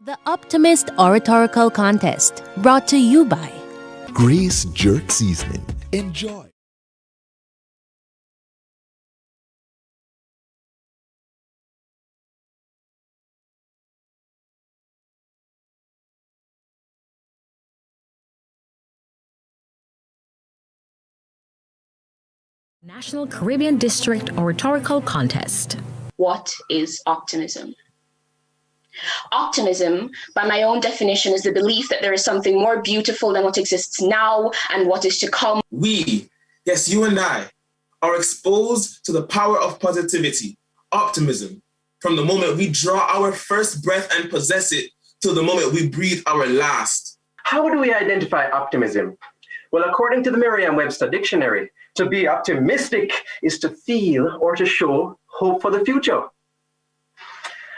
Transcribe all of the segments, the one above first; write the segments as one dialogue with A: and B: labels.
A: The Optimist Oratorical Contest, brought to you by
B: Grace Jerk Seasoning. Enjoy.
C: National Caribbean District Oratorical Contest.
D: What is optimism? Optimism, by my own definition, is the belief that there is something more beautiful than what exists now and what is to come.
E: We, yes, you and I, are exposed to the power of positivity, optimism, from the moment we draw our first breath and possess it till the moment we breathe our last.
F: How do we identify optimism? Well, according to the Merriam-Webster Dictionary, to be optimistic is to feel or to show hope for the future.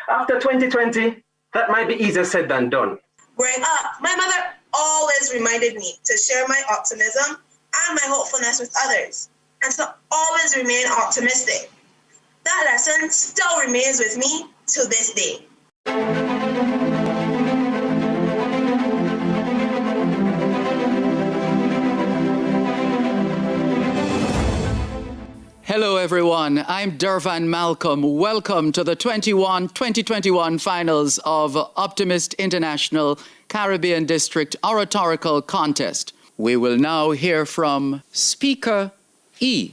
F: After 2020, that might be easier said than done.
G: Growing up, my mother always reminded me to share my optimism and my hopefulness with others, and to always remain optimistic. That lesson still remains with me to this day.
H: Hello everyone, I'm Dervan Malcolm. Welcome to the 2021 finals of Optimist International Caribbean District Oratorical Contest. We will now hear from Speaker E.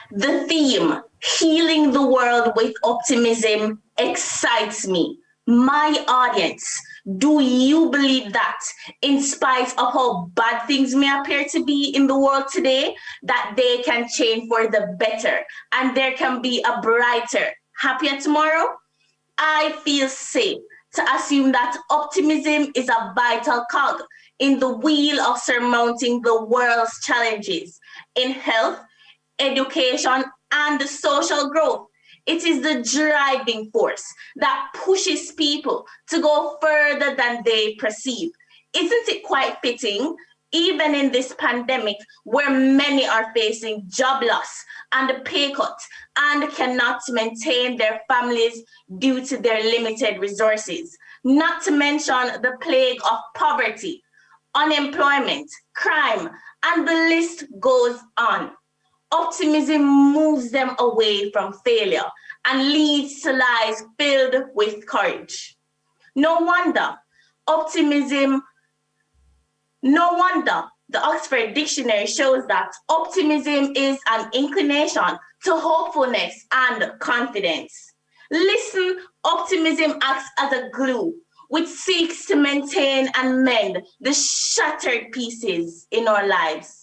I: The theme, Healing the World with Optimism, excites me. My audience, do you believe that in spite of how bad things may appear to be in the world today, that they can change for the better and there can be a brighter, happier tomorrow? I feel safe to assume that optimism is a vital cog in the wheel of surmounting the world's challenges in health, education, and social growth. It is the driving force that pushes people to go further than they perceive. Isn't it quite fitting, even in this pandemic where many are facing job loss and a pay cut and cannot maintain their families due to their limited resources, not to mention the plague of poverty, unemployment, crime, and the list goes on. Optimism moves them away from failure and leads to lives filled with courage. No wonder the Oxford Dictionary shows that optimism is an inclination to hopefulness and confidence. Listen, optimism acts as a glue which seeks to maintain and mend the shattered pieces in our lives.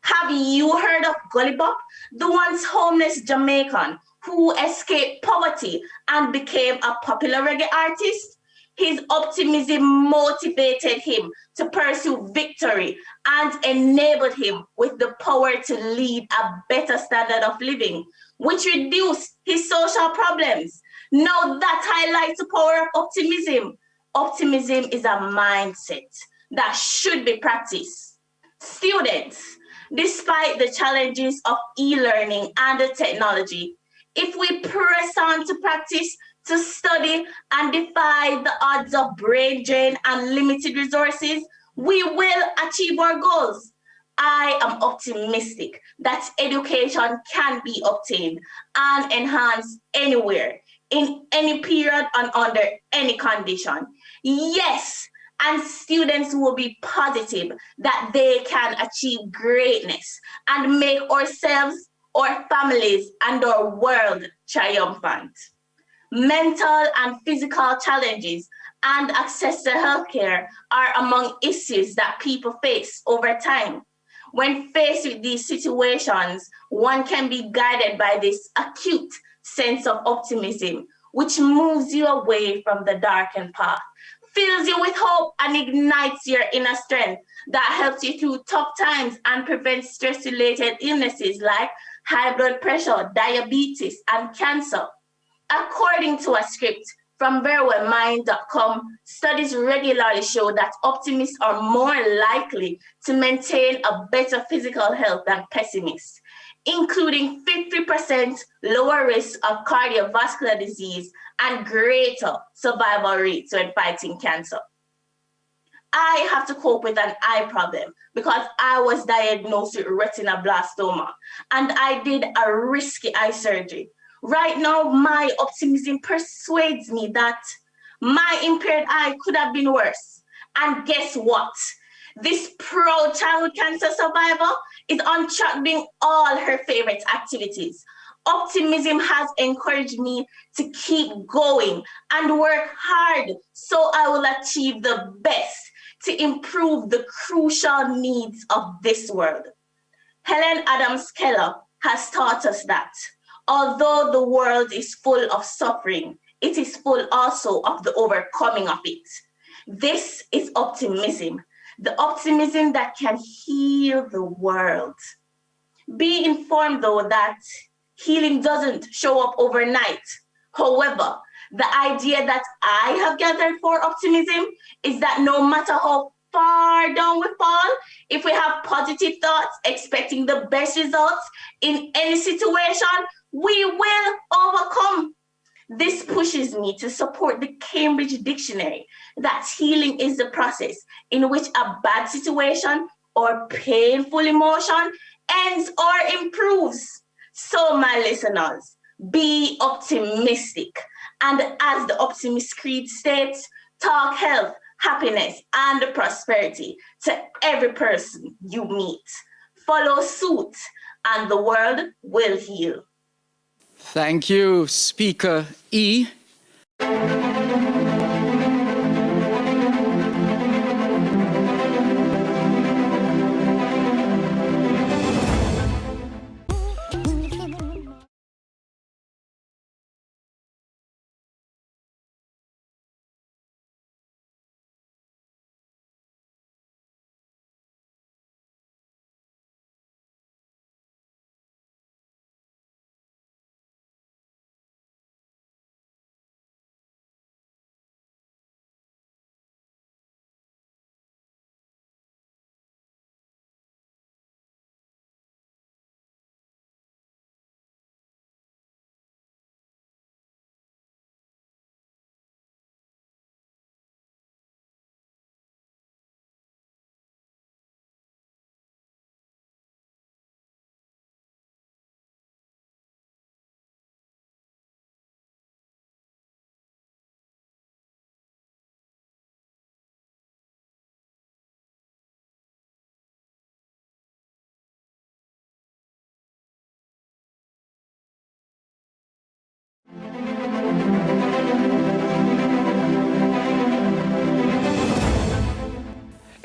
I: Have you heard of Gully Bop, the once homeless Jamaican who escaped poverty and became a popular reggae artist? His optimism motivated him to pursue victory and enabled him with the power to lead a better standard of living, which reduced his social problems. Now that highlights the power of optimism. Optimism is a mindset that should be practiced. Students, despite the challenges of e-learning and the technology, if we press on to practice, to study and defy the odds of brain drain and limited resources, we will achieve our goals. I am optimistic that education can be obtained and enhanced anywhere, in any period and under any condition. Yes, and students will be positive that they can achieve greatness and make ourselves, our families, and our world triumphant. Mental and physical challenges and access to healthcare are among issues that people face over time. When faced with these situations, one can be guided by this acute sense of optimism, which moves you away from the darkened path, fills you with hope, and ignites your inner strength that helps you through tough times and prevents stress-related illnesses like high blood pressure, diabetes, and cancer. According to a script from verywellmind.com, studies regularly show that optimists are more likely to maintain a better physical health than pessimists, including 50% lower risk of cardiovascular disease and greater survival rates when fighting cancer. I have to cope with an eye problem because I was diagnosed with retinoblastoma and I did a risky eye surgery. Right now, my optimism persuades me that my impaired eye could have been worse. And guess what? This proud childhood cancer survivor is on track doing all her favorite activities. Optimism has encouraged me to keep going and work hard so I will achieve the best to improve the crucial needs of this world. Helen Adams Keller has taught us that although the world is full of suffering, it is full also of the overcoming of it. This is optimism, the optimism that can heal the world. Be informed, though, that healing doesn't show up overnight. However, the idea that I have gathered for optimism is that no matter how far down we fall, if we have positive thoughts, expecting the best results in any situation, we will overcome. This pushes me to support the Cambridge Dictionary that healing is the process in which a bad situation or painful emotion ends or improves. So, my listeners, be optimistic. And as the Optimist Creed states, talk health, happiness, and prosperity to every person you meet. Follow suit, and the world will heal.
H: Thank you, Speaker E.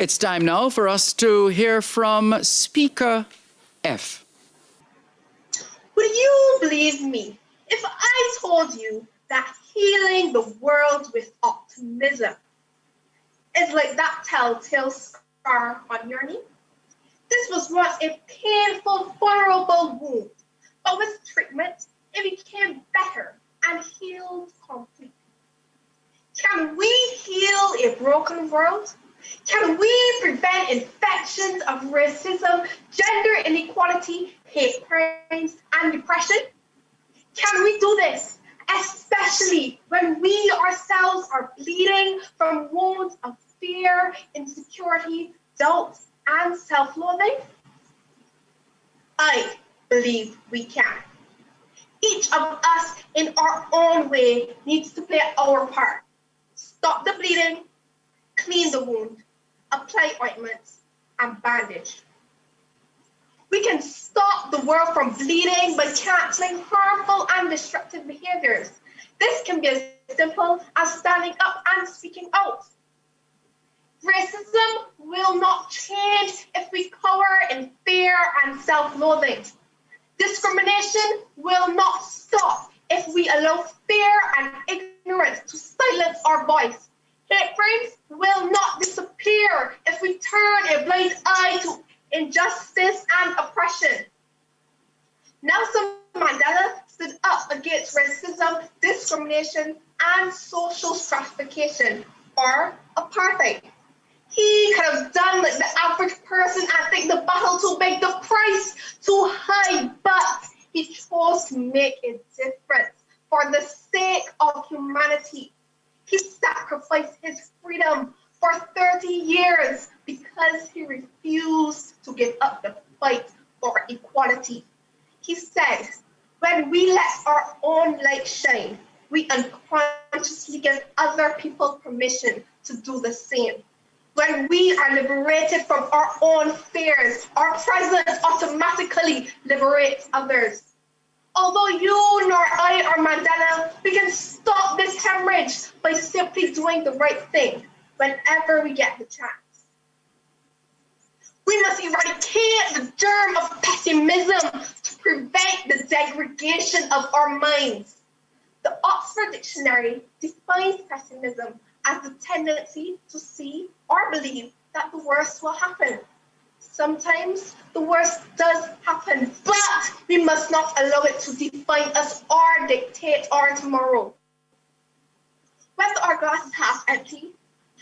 H: It's time now for us to hear from Speaker F.
G: Would you believe me if I told you that healing the world with optimism is like that telltale scar on your knee? This was once a painful, vulnerable wound, but with treatment, it became better and healed completely. Can we heal a broken world? Can we prevent infections of racism, gender inequality, hate crimes, and depression? Can we do this, especially when we ourselves are bleeding from wounds of fear, insecurity, doubt, and self-loathing? I believe we can. Each of us in our own way needs to play our part. Stop the bleeding, clean the wound, apply ointments, and bandage. We can stop the world from bleeding by canceling harmful and destructive behaviors. This can be as simple as standing up and speaking out. Racism will not change if we cower in fear and self-loathing. Discrimination will not stop if we allow fear and ignorance to silence our voice. Hate crimes will not disappear if we turn a blind eye to injustice and oppression. Nelson Mandela stood up against racism, discrimination, and social stratification or apartheid. He could have done like the average person and think the battle too big, the price too high, but he chose to make a difference for the sake of humanity. He sacrificed his freedom for 30 years because he refused to give up the fight for equality. He said, when we let our own light shine, we unconsciously give other people permission to do the same. When we are liberated from our own fears, our presence automatically liberates others. Although you nor I or Mandela, we can stop this hemorrhage by simply doing the right thing whenever we get the chance. We must eradicate the germ of pessimism to prevent the degradation of our minds. The Oxford Dictionary defines pessimism as the tendency to see or believe that the worst will happen. Sometimes the worst does happen, but we must not allow it to define us or dictate our tomorrow. Whether our glass is half empty,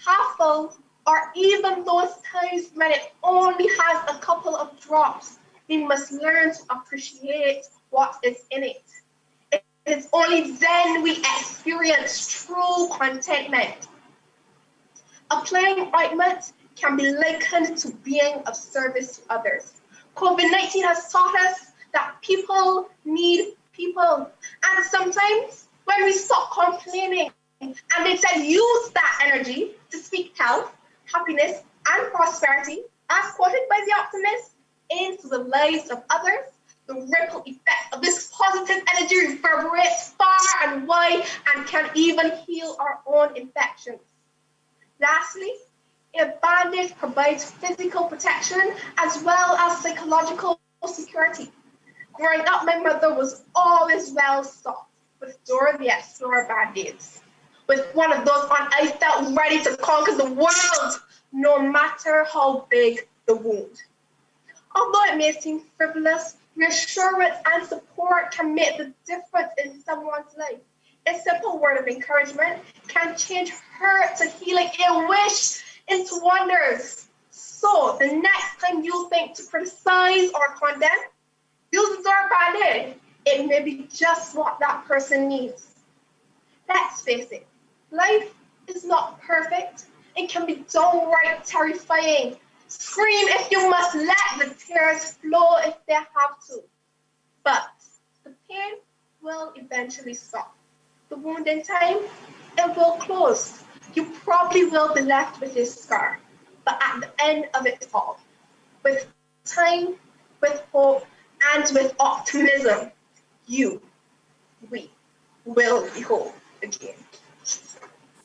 G: half full, or even those times when it only has a couple of drops, we must learn to appreciate what is in it. It is only then we experience true contentment. Applying ointment can be likened to being of service to others. COVID-19 has taught us that people need people. And sometimes when we stop complaining and instead use that energy to speak health, happiness, and prosperity, as quoted by the Optimist, into the lives of others, the ripple effect of this positive energy reverberates far and wide and can even heal our own infections. Lastly, a bandage provides physical protection as well as psychological security. Growing up, my mother was always well stocked with Dora the Explorer band-aids. With one of those on, I felt ready to conquer the world, no matter how big the wound. Although it may seem frivolous, reassurance and support can make the difference in someone's life. A simple word of encouragement can change hurt to healing, a wish into wonders. So the next time you think to criticize or condemn, use the Dora band-aid. It may be just what that person needs. Let's face it, life is not perfect. It can be downright terrifying. Scream if you must, let the tears flow if they have to. But the pain will eventually stop. The wound in time, it will close. You probably will be left with a scar. But at the end of it all, with time, with hope, and with optimism, we will be whole again.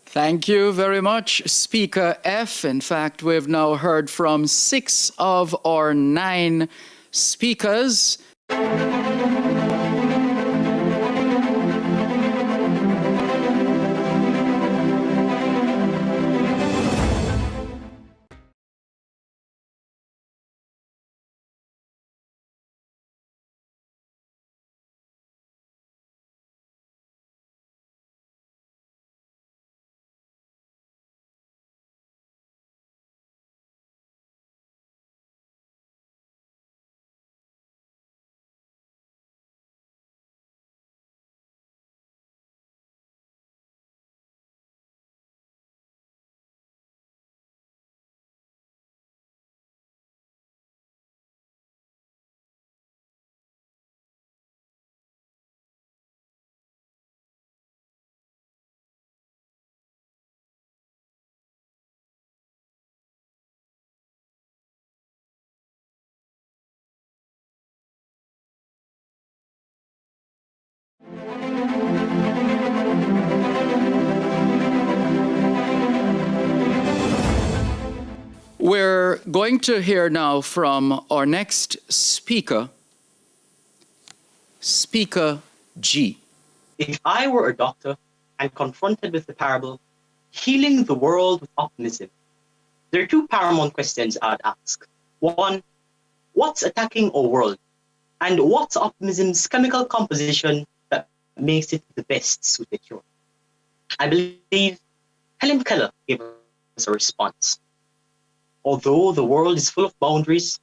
H: Thank you very much, Speaker F. In fact, we've now heard from 6 of our 9 speakers. We're going to hear now from our next speaker, Speaker G.
J: If I were a doctor and confronted with the parable, healing the world with optimism, there are 2 paramount questions I'd ask. 1, what's attacking our world? And what's optimism's chemical composition that makes it the best suited cure? I believe Helen Keller gave us a response. Although the world is full of boundaries,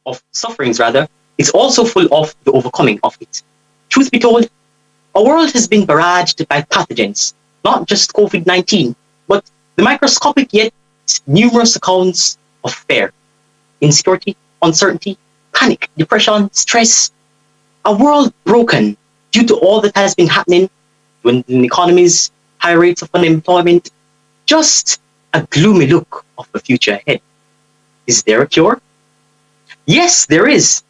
J: of sufferings rather, it's also full of the overcoming of it. Truth be told, our world has been barraged by pathogens, not just COVID-19, but the microscopic yet numerous accounts of fear, insecurity, uncertainty, panic, depression, stress. A world broken due to all that has been happening, dwindling economies, high rates of unemployment, just a gloomy look of the future ahead. Is there a cure? Yes, there is.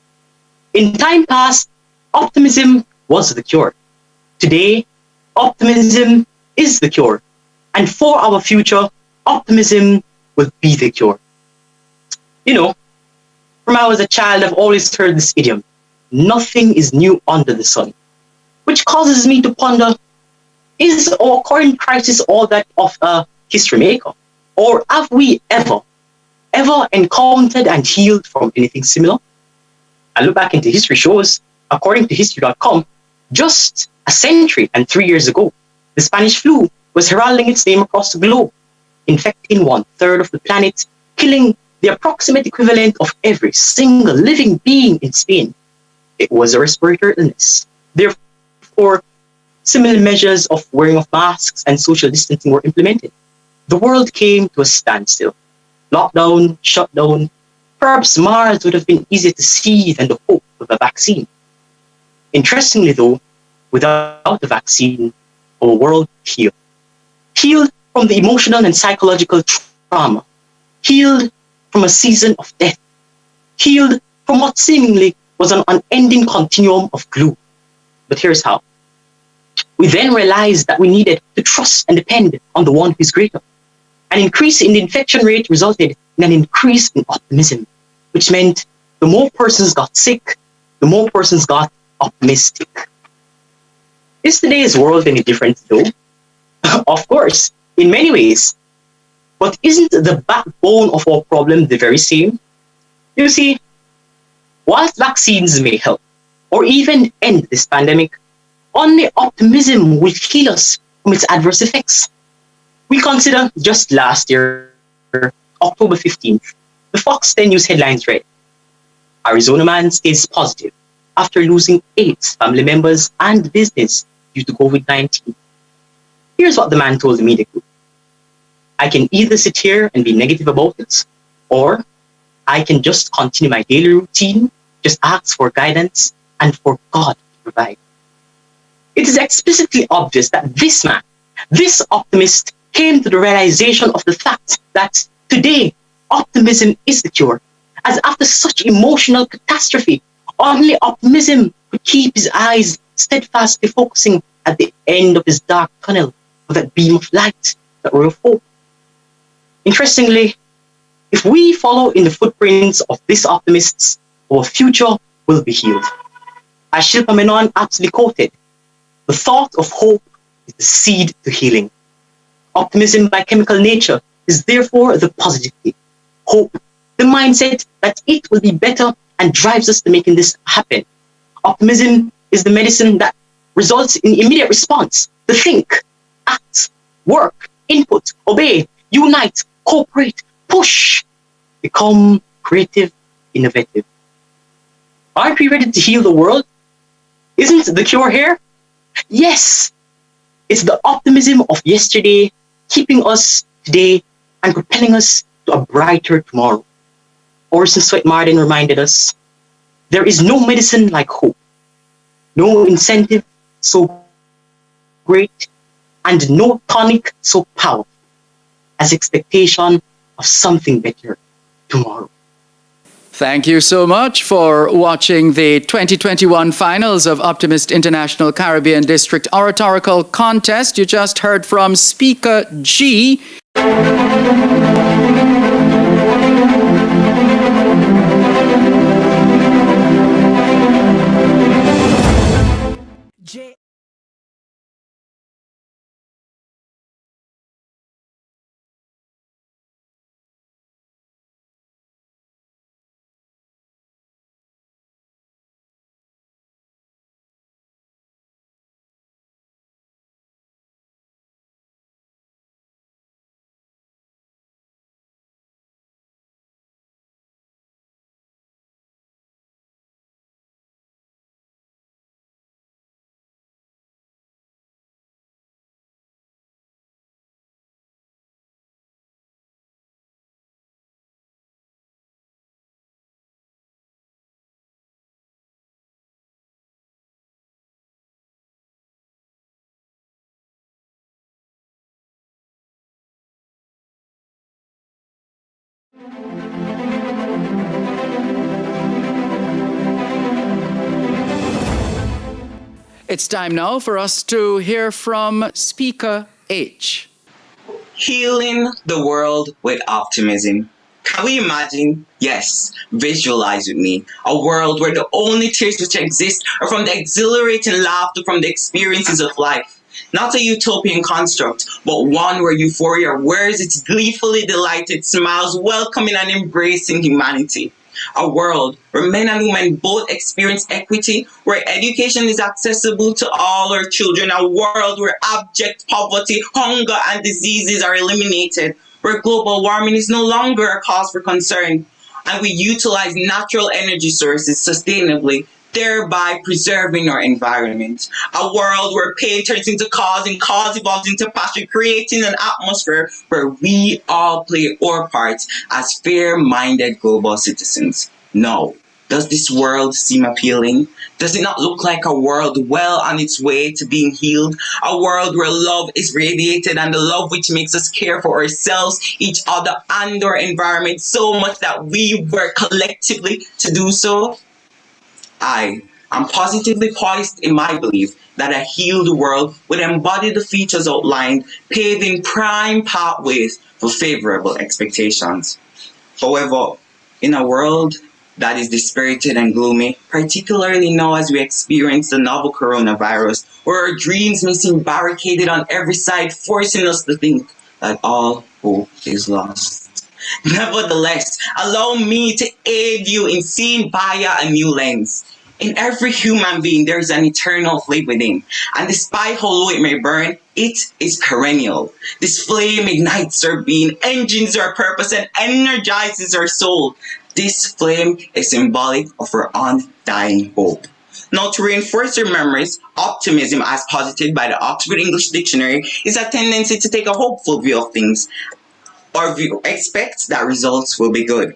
J: In time past, optimism was the cure. Today, optimism is the cure. And for our future, optimism will be the cure. You know, from I was a child, I've always heard this idiom, nothing is new under the sun, which causes me to ponder, is our current crisis all that of a history maker? Or have we ever encountered and healed from anything similar? I look back into history shows, according to history.com, just a century and 3 years ago, the Spanish flu was heralding its name across the globe, infecting 1/3 of the planet, killing the approximate equivalent of every single living being in Spain. It was a respiratory illness. Therefore, similar measures of wearing of masks and social distancing were implemented. The world came to a standstill. Lockdown, shutdown. Perhaps Mars would have been easier to see than the hope of a vaccine. Interestingly though, without the vaccine, our world healed. Healed from the emotional and psychological trauma. Healed from a season of death. Healed from what seemingly was an unending continuum of gloom. But here's how. We then realized that we needed to trust and depend on the one who is greater. An increase in the infection rate resulted in an increase in optimism, which meant the more persons got sick, the more persons got optimistic. Is today's world any different though? Of course, in many ways. But isn't the backbone of our problem the very same? You see, whilst vaccines may help or even end this pandemic, only optimism will heal us from its adverse effects. We consider just last year, October 15th, the Fox 10 News headlines read, Arizona man stays positive after losing 8 family members and business due to COVID-19. Here's what the man told the media group. I can either sit here and be negative about it, or I can just continue my daily routine, just ask for guidance and for God to provide. It is explicitly obvious that this man, this optimist, came to the realization of the fact that today, optimism is the cure. As after such emotional catastrophe, only optimism could keep his eyes steadfastly focusing at the end of his dark tunnel for that beam of light, that ray of hope. Interestingly, if we follow in the footprints of these optimists, our future will be healed. As Shilpa Menon aptly quoted, the thought of hope is the seed to healing. Optimism by chemical nature is therefore the positive thing. Hope, the mindset that it will be better and drives us to making this happen. Optimism is the medicine that results in immediate response, to think, act, work, input, obey, unite, cooperate, push, become creative, innovative. Aren't we ready to heal the world? Isn't the cure here? Yes, it's the optimism of yesterday keeping us today and propelling us to a brighter tomorrow. Orson Swett Marden reminded us, there is no medicine like hope, no incentive so great, and no tonic so powerful as expectation of something better tomorrow.
H: Thank you so much for watching the 2021 finals of Optimist International Caribbean District Oratorical Contest. You just heard from Speaker G. It's time now for us to hear from Speaker H.
K: Healing the world with optimism. Can we imagine? Yes, visualize with me. A world where the only tears which exist are from the exhilarating laughter from the experiences of life. Not a utopian construct, but one where euphoria wears its gleefully delighted smiles, welcoming and embracing humanity. A world where men and women both experience equity, where education is accessible to all our children, a world where abject poverty, hunger, and diseases are eliminated, where global warming is no longer a cause for concern, and we utilize natural energy sources sustainably, thereby preserving our environment. A world where pain turns into cause and cause evolves into passion, creating an atmosphere where we all play our part as fair-minded global citizens. Now, does this world seem appealing? Does it not look like a world well on its way to being healed? A world where love is radiated and the love which makes us care for ourselves, each other, and our environment so much that we work collectively to do so? I am positively poised in my belief that a healed world would embody the features outlined, paving prime pathways for favorable expectations. However, in a world that is dispirited and gloomy, particularly now as we experience the novel coronavirus, where our dreams may seem barricaded on every side, forcing us to think that all hope is lost. Nevertheless, allow me to aid you in seeing via a new lens. In every human being, there is an eternal flame within, and despite how low it may burn, it is perennial. This flame ignites our being, engines our purpose, and energizes our soul. This flame is symbolic of our undying hope. Now, to reinforce your memories, optimism, as posited by the Oxford English Dictionary, is a tendency to take a hopeful view of things, or expect that results will be good.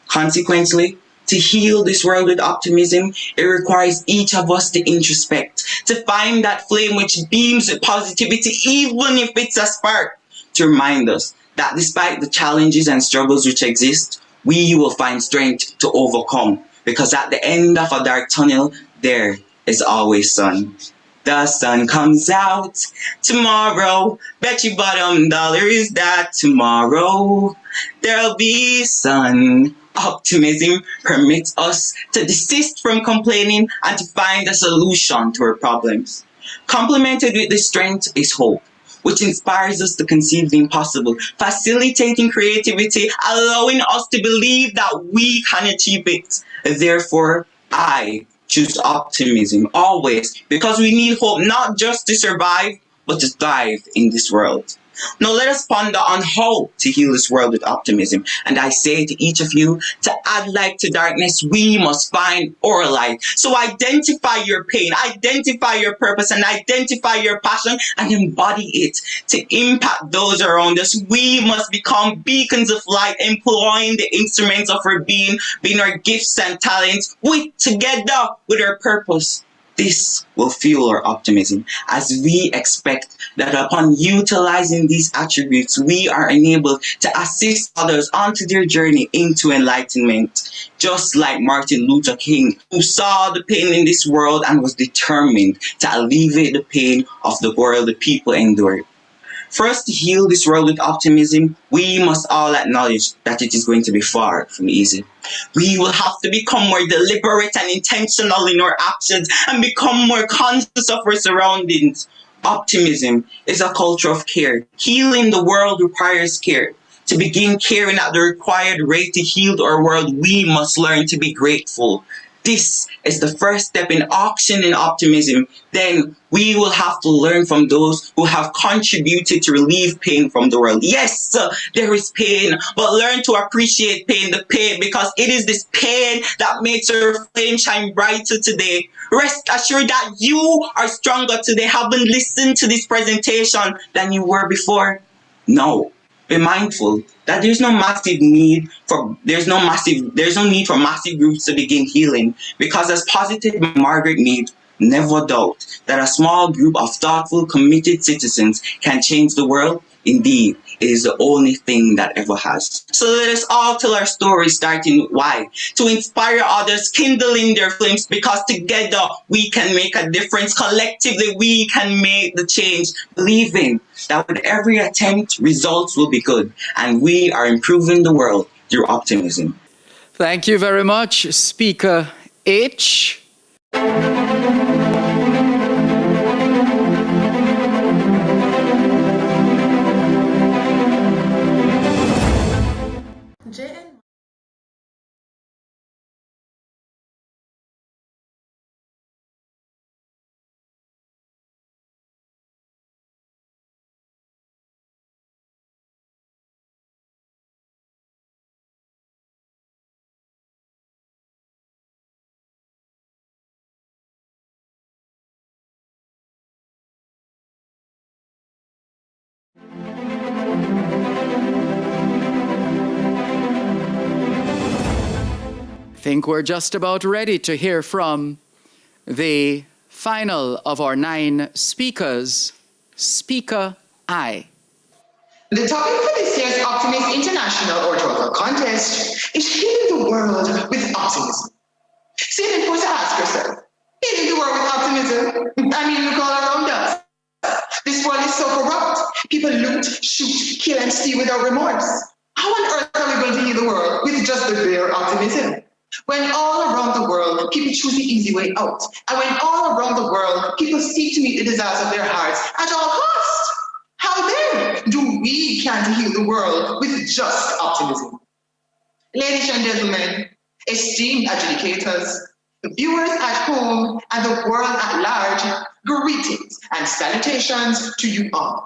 K: Consequently, to heal this world with optimism, it requires each of us to introspect, to find that flame which beams with positivity, even if it's a spark, to remind us that despite the challenges and struggles which exist, we will find strength to overcome, because at the end of a dark tunnel, there is always sun. The sun comes out tomorrow. Bet you bottom dollar is that tomorrow there'll be sun. Optimism permits us to desist from complaining and to find a solution to our problems. Complemented with this strength is hope, which inspires us to conceive the impossible, facilitating creativity, allowing us to believe that we can achieve it. Therefore, I choose optimism always, because we need hope not just to survive, but to thrive in this world. Now let us ponder on how to heal this world with optimism. And I say to each of you, to add light to darkness, we must find our light. So identify your pain, identify your purpose, and identify your passion, and embody it to impact those around us. We must become beacons of light, employing the instruments of our being our gifts and talents, together with our purpose. This will fuel our optimism, as we expect that upon utilizing these attributes, we are enabled to assist others onto their journey into enlightenment. Just like Martin Luther King, who saw the pain in this world and was determined to alleviate the pain of the world the people endure. For us to heal this world with optimism, we must all acknowledge that it is going to be far from easy. We will have to become more deliberate and intentional in our actions and become more conscious of our surroundings. Optimism is a culture of care. Healing the world requires care. To begin caring at the required rate to heal our world, we must learn to be grateful. This is the first step in auctioning optimism. Then we will have to learn from those who have contributed to relieve pain from the world. Yes, there is pain, but learn to appreciate the pain, because it is this pain that makes our flame shine brighter today. Rest assured that you are stronger today, having listened to this presentation, than you were before. No. Be mindful that there's no need for massive groups to begin healing, because as posited by Margaret Mead, never doubt that a small group of thoughtful, committed citizens can change the world, Indeed, it is the only thing that ever has. So let us all tell our stories, starting with why. To inspire others, kindling their flames, because together we can make a difference. Collectively, we can make the change. Believing that with every attempt, results will be good. And we are improving the world through optimism.
H: Thank you very much, Speaker H. I think we're just about ready to hear from the final of our 9 speakers, Speaker I.
L: The topic for this year's Optimist International Oratorical Contest is healing the world with optimism. So then pause to ask yourself, healing the world with optimism? I mean, look all around us. This world is so corrupt. People loot, shoot, kill, and steal without remorse. How on earth are we going to heal the world with just the bare optimism? When all around the world, people choose the easy way out. And when all around the world, people seek to meet the desires of their hearts at all costs. How then do we plan to heal the world with just optimism? Ladies and gentlemen, esteemed adjudicators, viewers at home, and the world at large, greetings and salutations to you all.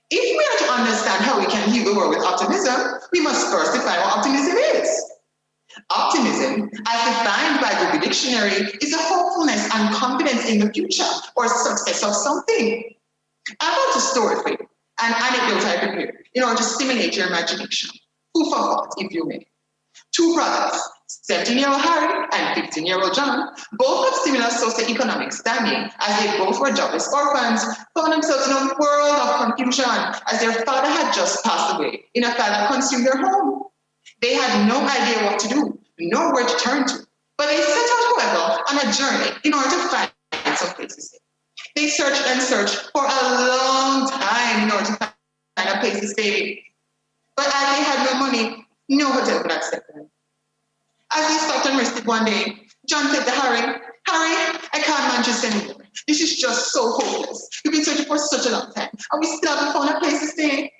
L: If we are to understand how we can heal the world with optimism, we must first define what optimism is. Optimism, as defined by Google Dictionary, is a hopefulness and confidence in the future or success of something. I'm about to story for you an anecdote I prepared in order to stimulate your imagination. Food for thought, if you may. 2 brothers, 17-year-old Harry and 15-year-old John, both of similar socioeconomic standing, as they both were jobless orphans, found themselves in a world of confusion as their father had just passed away in a fire that consumed their home. They had no idea what to do, nor where to turn to. But they set out, however, on a journey in order to find some place to stay. They searched and searched for a long time in order to find a place to stay. But as they had no money, no hotel would accept them. As they stopped and rested one day, John said to Harry, Harry, I can't manage this anymore. This is just so hopeless. We've been searching for such a long time, and we still haven't found a place to stay.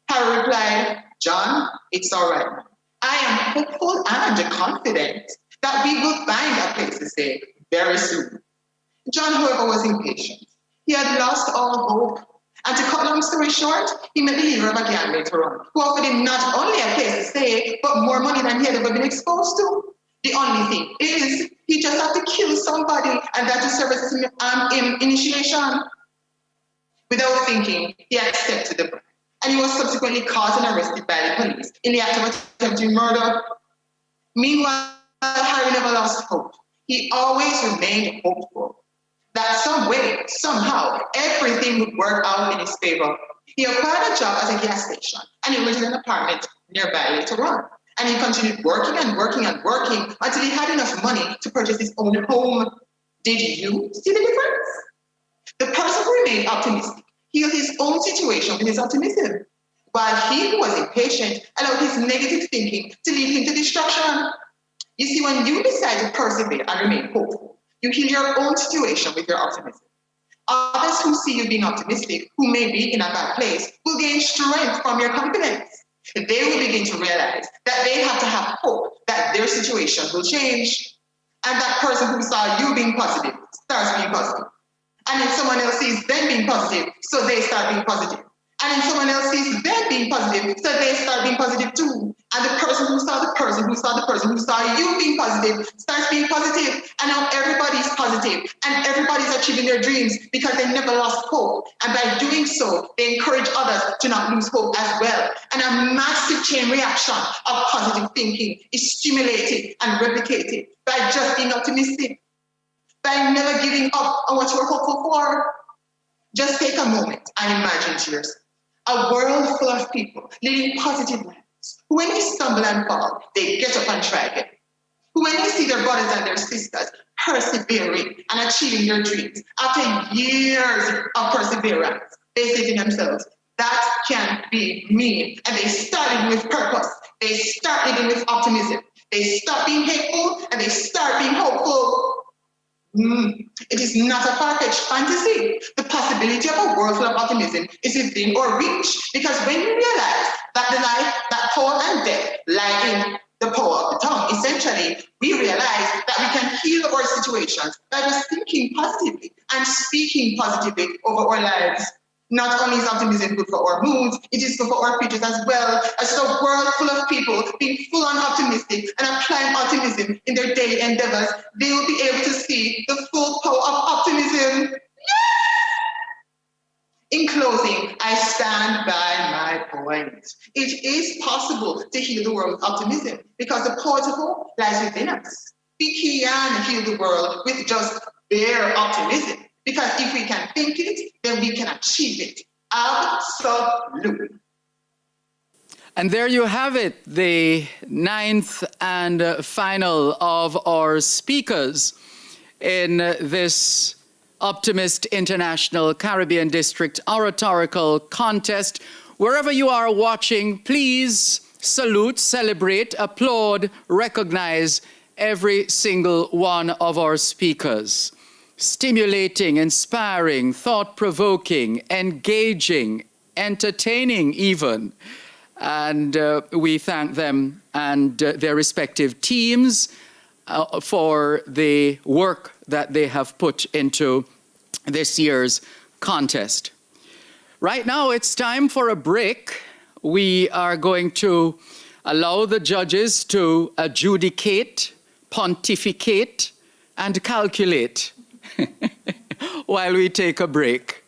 L: Harry replied, John, it's all right. I am hopeful and confident that we will find a place to stay very soon. John, however, was impatient. He had lost all hope. And to cut long story short, he met the leader of a gang later on, who offered him not only a place to stay, but more money than he had ever been exposed to. The only thing is, he just had to kill somebody, and that to serve as initiation. Without thinking, he accepted the bribe, and he was subsequently caught and arrested by the police in the act of attempting murder. Meanwhile, Harry never lost hope. He always remained hopeful that some way, somehow, everything would work out in his favor. He acquired a job at a gas station, and he rented an apartment nearby later on. And he continued working and working and working until he had enough money to purchase his own home. Did you see the difference? The person who remained optimistic healed his own situation with his optimism, while he who was impatient allowed his negative thinking to lead him to destruction. You see, when you decide to persevere and remain hopeful, you heal your own situation with your optimism. Others who see you being optimistic, who may be in a bad place, will gain strength from your confidence. They will begin to realize that they have to have hope that their situation will change. And that person who saw you being positive starts being positive. And then someone else sees them being positive, so they start being positive. And then someone else sees them being positive, so they start being positive too. And the person who saw the person who saw the person who saw you being positive starts being positive. And now everybody's positive and everybody's achieving their dreams because they never lost hope. And by doing so, they encourage others to not lose hope as well. And a massive chain reaction of positive thinking is stimulated and replicated by just being optimistic, by never giving up on what you're hopeful for. Just take a moment and imagine to yourself A world full of people living positive lives, who when they stumble and fall, they get up and try again. Who when they see their brothers and their sisters persevering and achieving their dreams after years of perseverance, they say to themselves, that can be me. And they start living with purpose. They start living with optimism. They stop being hateful and they start being hopeful. It is not a far-fetched fantasy. The possibility of a world full of optimism is within our reach, because when you realize that the life, that power and death lie in the power of the tongue, essentially, we realize that we can heal our situations by just thinking positively and speaking positively over our lives. Not only is optimism good for our moods, it is good for our futures as well. As a world full of people being full on optimistic and applying optimism in their daily endeavors, they will be able to see the full power of optimism. In closing, I stand by my point. It is possible to heal the world with optimism because the power to hope lies within us. We can heal the world with just bare optimism. Because if we can think it, then we can achieve it. Absolutely.
H: And there you have it, the ninth and final of our speakers in this Optimist International Caribbean District Oratorical Contest. Wherever you are watching, please salute, celebrate, applaud, recognize every single one of our speakers. Stimulating, inspiring, thought-provoking, engaging, entertaining even. And we thank them and their respective teams for the work that they have put into this year's contest. Right now, it's time for a break. We are going to allow the judges to adjudicate, pontificate, and calculate while we take a break.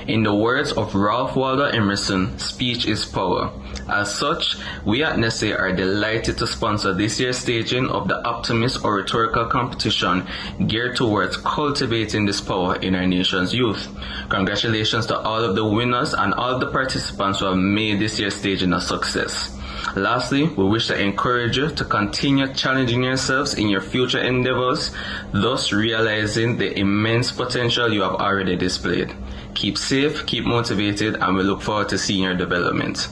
M: In the words of Ralph Waldo Emerson, speech is power. As such, we at NESE are delighted to sponsor this year's staging of the Optimist Oratorical competition geared towards cultivating this power in our nation's youth. Congratulations to all of the winners and all of the participants who have made this year's staging a success. Lastly, we wish to encourage you to continue challenging yourselves in your future endeavors, thus realizing the immense potential you have already displayed. Keep safe, keep motivated, and we look forward to seeing your development.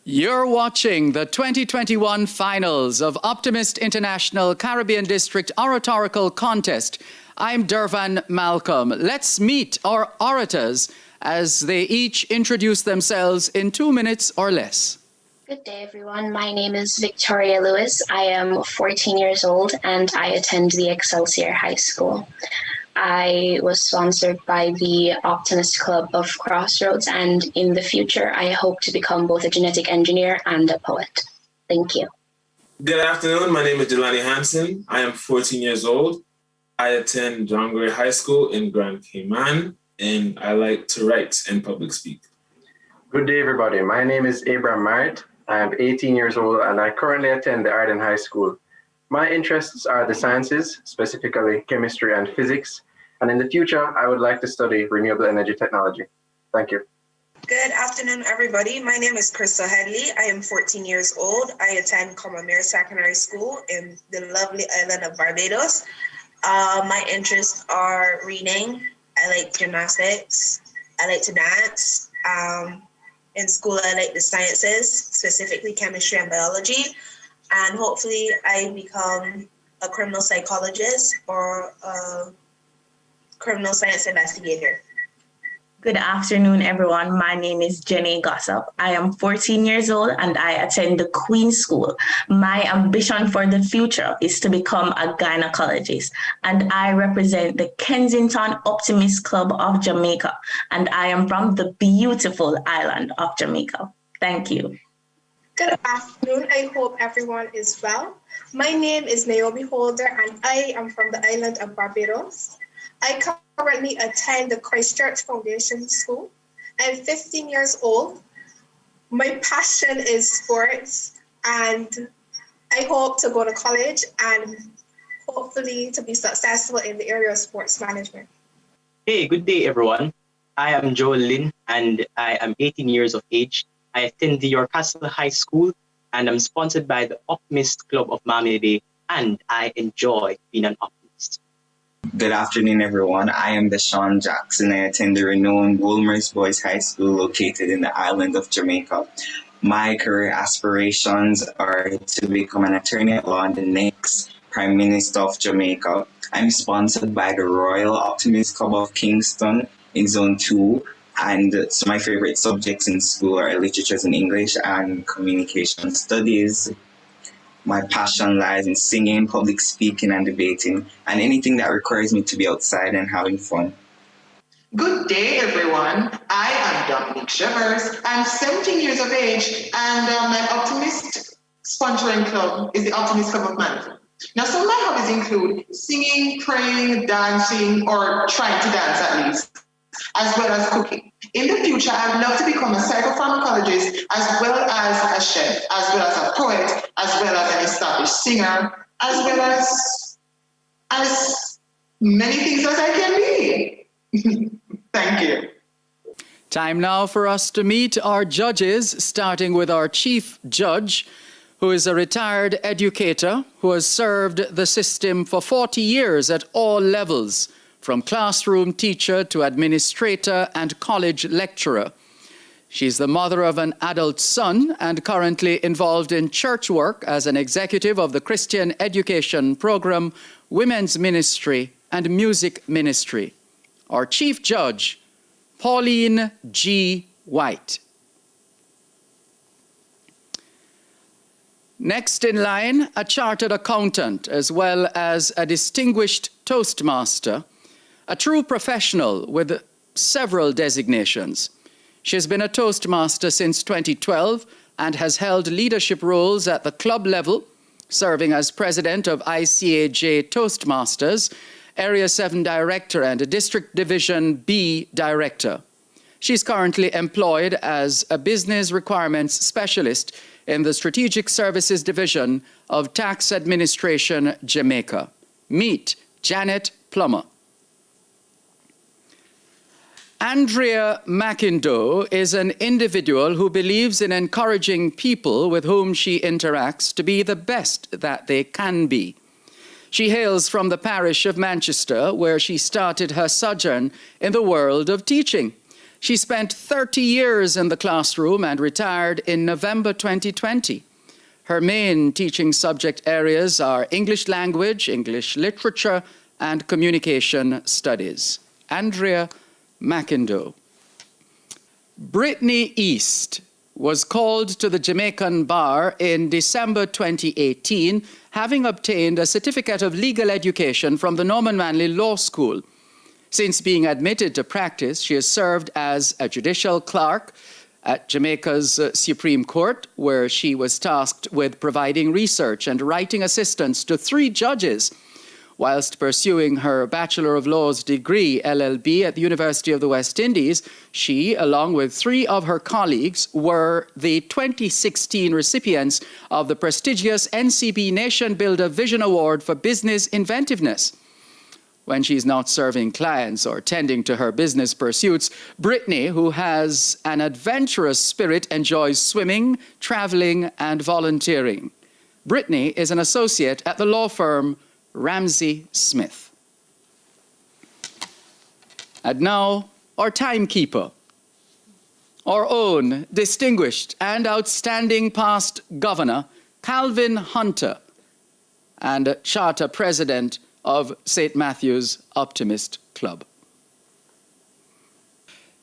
H: You're watching the 2021 finals of Optimist International Caribbean District Oratorical Contest. I'm Dervan Malcolm. Let's meet our orators as they each introduce themselves in 2 minutes or less.
D: Good day, everyone. My name is Victoria Lewis. I am 14 years old and I attend the Excelsior High School. I was sponsored by the Optimist Club of Crossroads, and in the future, I hope to become both a genetic engineer and a poet. Thank you.
E: Good afternoon. My name is Jelani Hansen. I am 14 years old. I attend John Gray High School in Grand Cayman, and I like to write and public speak.
F: Good day, everybody. My name is Abraham Merritt. I am 18 years old, and I currently attend the Arden High School. My interests are the sciences, specifically chemistry and physics, and in the future, I would like to study renewable energy technology. Thank you.
G: Good afternoon, everybody. My name is Crystal Headley. I am 14 years old. I attend Comamere Secondary School in the lovely island of Barbados. My interests are reading. I like gymnastics. I like to dance. In school, I like the sciences, specifically chemistry and biology. And hopefully I become a criminal psychologist or a criminal science investigator.
I: Good afternoon, everyone. My name is Jenny Gossop. I am 14 years old and I attend the Queen's School. My ambition for the future is to become a gynecologist, and I represent the Kensington Optimist Club of Jamaica, and I am from the beautiful island of Jamaica. Thank you.
N: Good afternoon. I hope everyone is well. My name is Naomi Holder and I am from the island of Barbados. I currently attend the Christchurch Foundation School. I'm 15 years old. My passion is sports and I hope to go to college and hopefully to be successful in the area of sports management.
J: Hey, good day, everyone. I am Joel Lin and I am 18 years of age. I attend the York Castle High School and I'm sponsored by the Optimist Club of Miami Bay, and I enjoy being an optimist.
K: Good afternoon, everyone. I am Deshaun Jackson. I attend the renowned Wolmer's Boys High School located in the island of Jamaica. My career aspirations are to become an attorney at law and the next Prime Minister of Jamaica. I'm sponsored by the Royal Optimist Club of Kingston in Zone 2. And so my favorite subjects in school are literatures in English and communication studies. My passion lies in singing, public speaking, and debating, and anything that requires me to be outside and having fun.
L: Good day, everyone. I am Dominique Shivers. I'm 17 years of age, and my Optimist sponsoring club is the Optimist Club of Management. Now, some of my hobbies include singing, praying, dancing, or trying to dance at least, as well as cooking. In the future, I would love to become a psychopharmacologist, as well as a chef, as well as a poet, as well as an established singer, as well as many things as I can be. Thank you.
H: Time now for us to meet our judges, starting with our chief judge, who is a retired educator who has served the system for 40 years at all levels, from classroom teacher to administrator and college lecturer. She's the mother of an adult son and currently involved in church work as an executive of the Christian Education Program, Women's Ministry, and Music Ministry. Our Chief Judge, Pauline G. White. Next in line, a chartered accountant as well as a distinguished Toastmaster, a true professional with several designations. She has been a Toastmaster since 2012 and has held leadership roles at the club level, serving as president of ICAJ Toastmasters, Area 7 Director and District Division B Director. She's currently employed as a business requirements specialist in the Strategic Services Division of Tax Administration, Jamaica. Meet Janet Plummer. Andrea McIndoe is an individual who believes in encouraging people with whom she interacts to be the best that they can be. She hails from the parish of Manchester, where she started her sojourn in the world of teaching. She spent 30 years in the classroom and retired in November 2020. Her main teaching subject areas are English language, English literature, and communication studies. Andrea McIndoe. Brittany East was called to the Jamaican bar in December 2018, having obtained a certificate of legal education from the Norman Manley Law School. Since being admitted to practice, she has served as a judicial clerk at Jamaica's Supreme Court, where she was tasked with providing research and writing assistance to 3 judges, whilst pursuing her Bachelor of Laws degree, LLB, at the University of the West Indies. She, along with 3 of her colleagues, were the 2016 recipients of the prestigious NCB Nation Builder Vision Award for Business Inventiveness. when she's not serving clients or tending to her business pursuits. Brittany, who has an adventurous spirit, enjoys swimming, traveling, and volunteering. Brittany is an associate at the law firm Ramsey Smith. And now, our timekeeper, our own distinguished and outstanding past governor, Calvin Hunter, and charter president of St. Matthew's Optimist Club.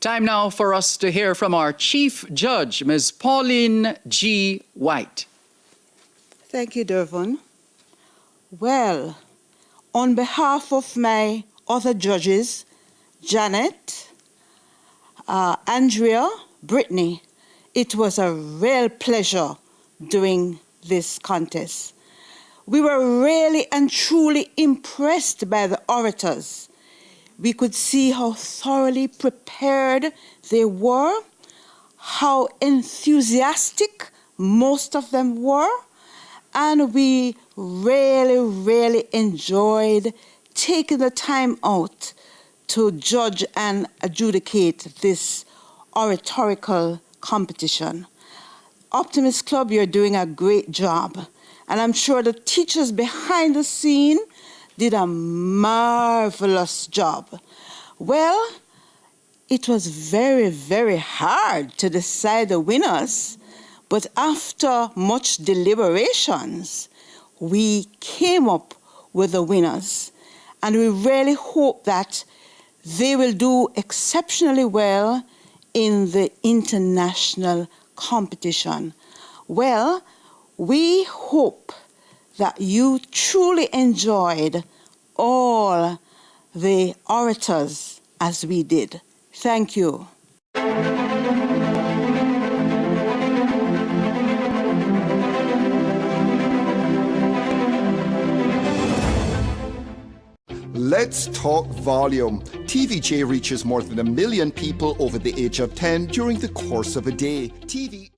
H: Time now for us to hear from our Chief Judge, Ms. Pauline G. White.
O: Thank you, Dervon. Well, on behalf of my other judges, Janet, Andrea, Brittany, it was a real pleasure doing this contest. We were really and truly impressed by the orators. We could see how thoroughly prepared they were, how enthusiastic most of them were, and we really enjoyed taking the time out to judge and adjudicate this oratorical competition. Optimist Club, you're doing a great job. And I'm sure the teachers behind the scene did a marvelous job. Well, it was very hard to decide the winners, but after much deliberations, we came up with the winners. And we really hope that they will do exceptionally well in the international competition. Well, we hope that you truly enjoyed all the orators as we did. Thank you.
B: Let's talk volume. TVJ reaches more than 1 million people over the age of 10 during the course of a day. TV.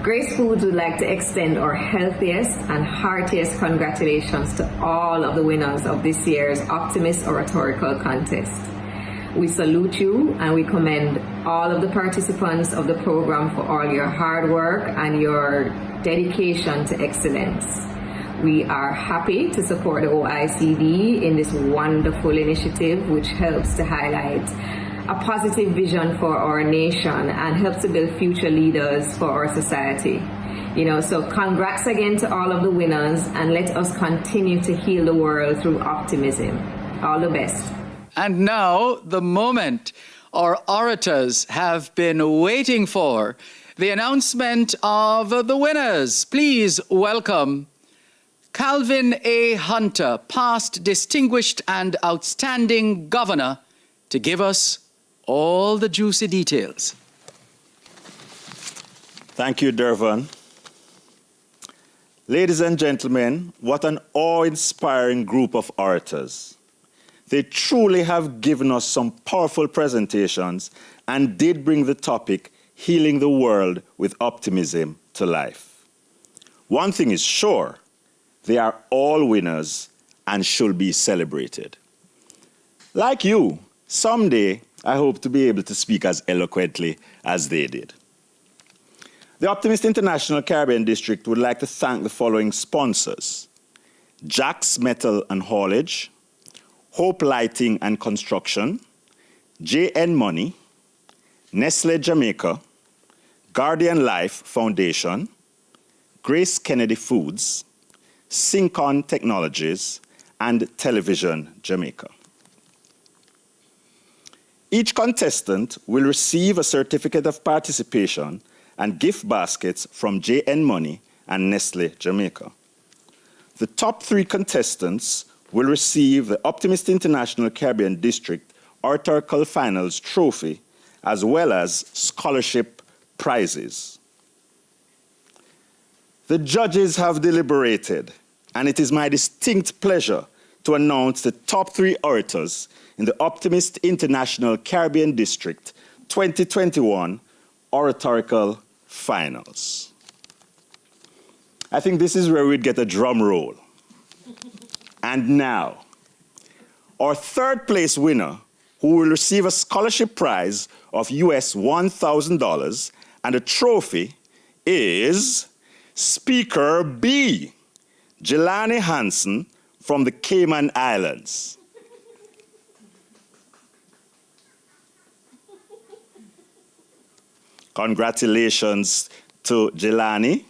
P: Grace Foods would like to extend our healthiest and heartiest congratulations to all of the winners of this year's Optimist Oratorical Contest. We salute you and we commend all of the participants of the program for all your hard work and your dedication to excellence. We are happy to support the OICD in this wonderful initiative, which helps to highlight a positive vision for our nation and helps to build future leaders for our society. So congrats again to all of the winners, and let us continue to heal the world through optimism. All the best.
H: And now, the moment our orators have been waiting for, the announcement of the winners. Please welcome Calvin A. Hunter, past distinguished and outstanding governor, to give us all the juicy details.
Q: Thank you, Dervon. Ladies and gentlemen, what an awe-inspiring group of orators. They truly have given us some powerful presentations and did bring the topic, healing the world with optimism, to life. One thing is sure, they are all winners and should be celebrated. Like you, someday, I hope to be able to speak as eloquently as they did. The Optimist International Caribbean District would like to thank the following sponsors: Jack's Metal and Haulage, Hope Lighting and Construction, JN Money, Nestle Jamaica, Guardian Life Foundation, Grace Kennedy Foods, Syncon Technologies, and Television Jamaica. Each contestant will receive a certificate of participation and gift baskets from JN Money and Nestle Jamaica. The top 3 contestants will receive the Optimist International Caribbean District Oratorical Finals trophy, as well as scholarship prizes. The judges have deliberated, and it is my distinct pleasure to announce the top 3 orators in the Optimist International Caribbean District 2021 Oratorical Finals. I think this is where we'd get a drum roll. And now, our 3rd place winner, who will receive a scholarship prize of US $1,000 and a trophy, is Speaker B, Jelani Hansen from the Cayman Islands. Congratulations to Jelani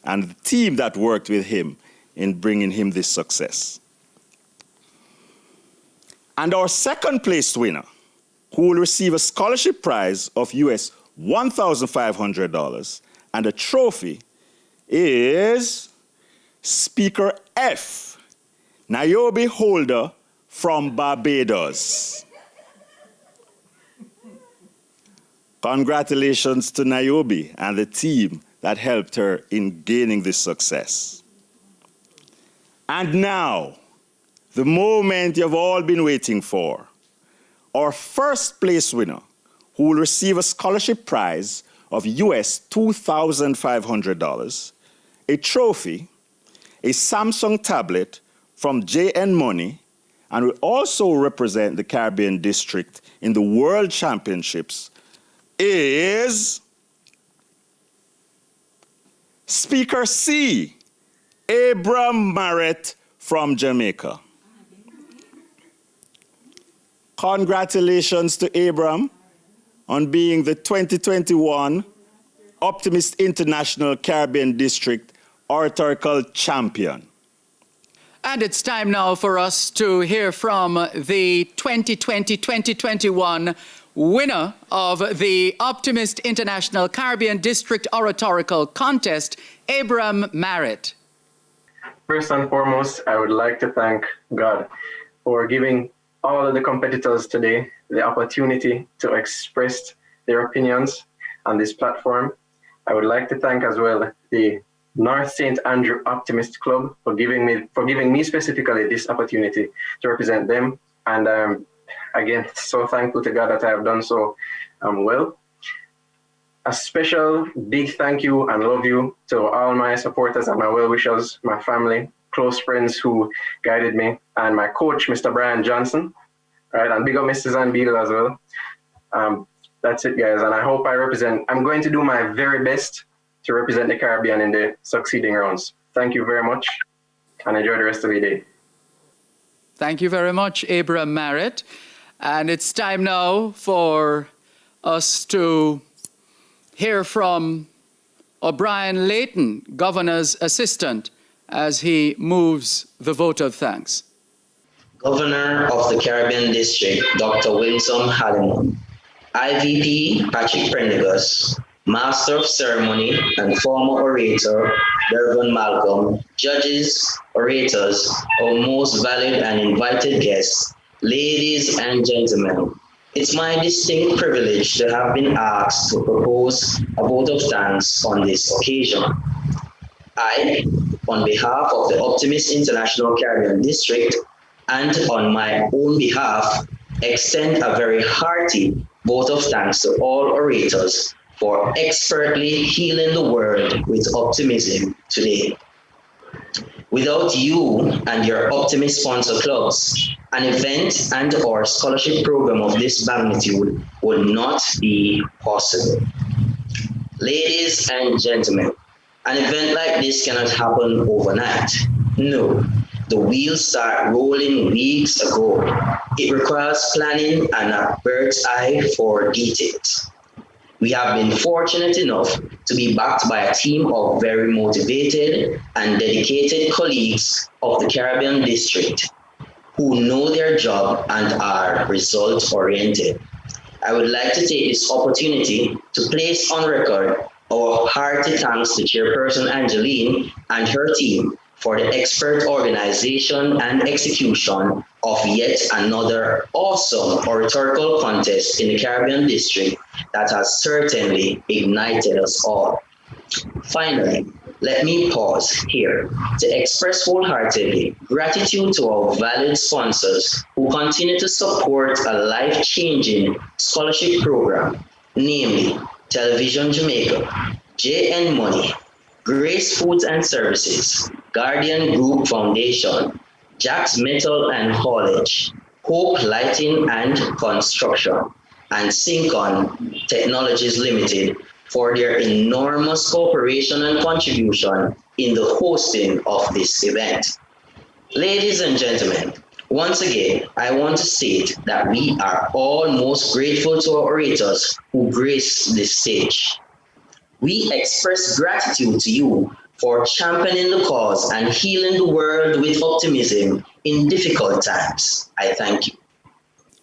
Q: and the team that worked with him in bringing him this success. And our 2nd place winner, who will receive a scholarship prize of US $1,500 and a trophy, is Speaker F, Niobe Holder from Barbados. Congratulations to Niobe and the team that helped her in gaining this success. And now, the moment you've all been waiting for, our 1st place winner, who will receive a scholarship prize of US $2,500, a trophy, a Samsung tablet from JN Money, and will also represent the Caribbean District in the World Championships, is Speaker C, Abram Marrett from Jamaica. Congratulations to Abram on being the 2021 Optimist International Caribbean District Oratorical Champion.
H: And it's time now for us to hear from the 2020-2021 winner of the Optimist International Caribbean District Oratorical Contest, Abram Marrett.
F: First and foremost, I would like to thank God for giving all of the competitors today the opportunity to express their opinions on this platform. I would like to thank as well the North St. Andrew Optimist Club for giving me specifically this opportunity to represent them. And again, so thankful to God that I have done so well. A special big thank you and love you to all my supporters and my well-wishers, my family, close friends who guided me, and my coach, Mr. Brian Johnson, right? And big up Mr. Zan Beadle as well. That's it, guys. And I hope I'm going to do my very best to represent the Caribbean in the succeeding rounds. Thank you very much, and enjoy the rest of your day.
H: Thank you very much, Abram Marrett. And it's time now for us to hear from O'Brien Layton, Governor's Assistant, as he moves the vote of thanks.
R: Governor of the Caribbean District, Dr. Winsome Hallimon, IVP Patrick Prendergast, Master of Ceremony and former orator, Dervin Malcolm, judges, orators, our most valued and invited guests, ladies and gentlemen. It's my distinct privilege to have been asked to propose a vote of thanks on this occasion. I, on behalf of the Optimist International Caribbean District, and on my own behalf, extend a very hearty vote of thanks to all orators for expertly healing the world with optimism today. Without you and your Optimist sponsor clubs, an event and or scholarship program of this magnitude would not be possible. Ladies and gentlemen, an event like this cannot happen overnight. No, the wheels start rolling weeks ago. It requires planning and a bird's eye for details. We have been fortunate enough to be backed by a team of very motivated and dedicated colleagues of the Caribbean District who know their job and are result-oriented. I would like to take this opportunity to place on record our hearty thanks to Chairperson Angeline and her team for the expert organization and execution of yet another awesome oratorical contest in the Caribbean District that has certainly ignited us all. Finally, let me pause here to express wholeheartedly gratitude to our valued sponsors who continue to support a life-changing scholarship program, namely Television Jamaica, JN Money, Grace Foods and Services, Guardian Group Foundation, Jack's Metal and Haulage, Hope Lighting and Construction, and Syncon Technologies Limited for their enormous cooperation and contribution in the hosting of this event. Ladies and gentlemen, once again, I want to state that we are all most grateful to our orators who grace this stage. We express gratitude to you for championing the cause and healing the world with optimism in difficult times. I thank you.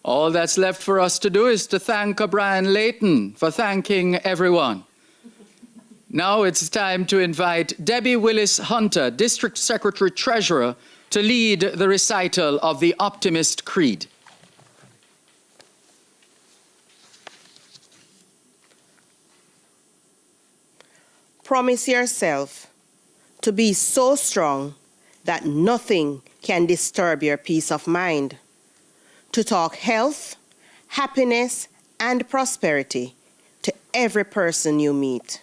H: All that's left for us to do is to thank O'Brien Layton for thanking everyone. Now it's time to invite Debbie Willis Hunter, District Secretary Treasurer, to lead the recital of the Optimist Creed.
S: Promise yourself to be so strong that nothing can disturb your peace of mind, to talk health, happiness, and prosperity to every person you meet,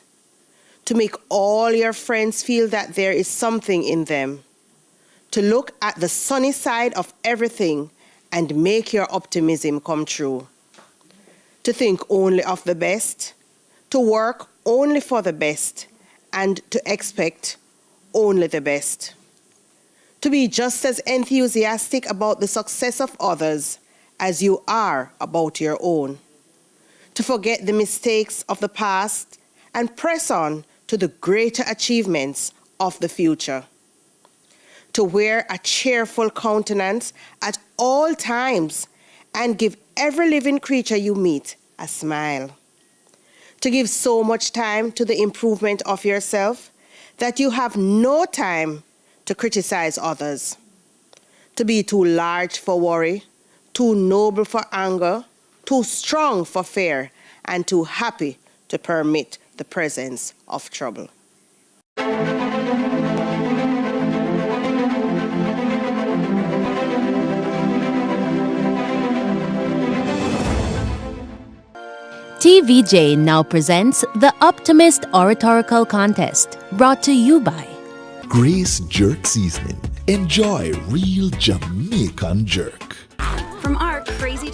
S: to make all your friends feel that there is something in them, to look at the sunny side of everything and make your optimism come true, to think only of the best, to work only for the best, and to expect only the best. To be just as enthusiastic about the success of others as you are about your own. To forget the mistakes of the past and press on to the greater achievements of the future. To wear a cheerful countenance at all times and give every living creature you meet a smile. To give so much time to the improvement of yourself that you have no time to criticize others. To be too large for worry, too noble for anger, too strong for fear, and too happy to permit the presence of trouble.
A: TVJ now presents the Optimist Oratorical Contest, brought to you by
T: Grace Jerk Seasoning. Enjoy real Jamaican jerk.
U: From our crazy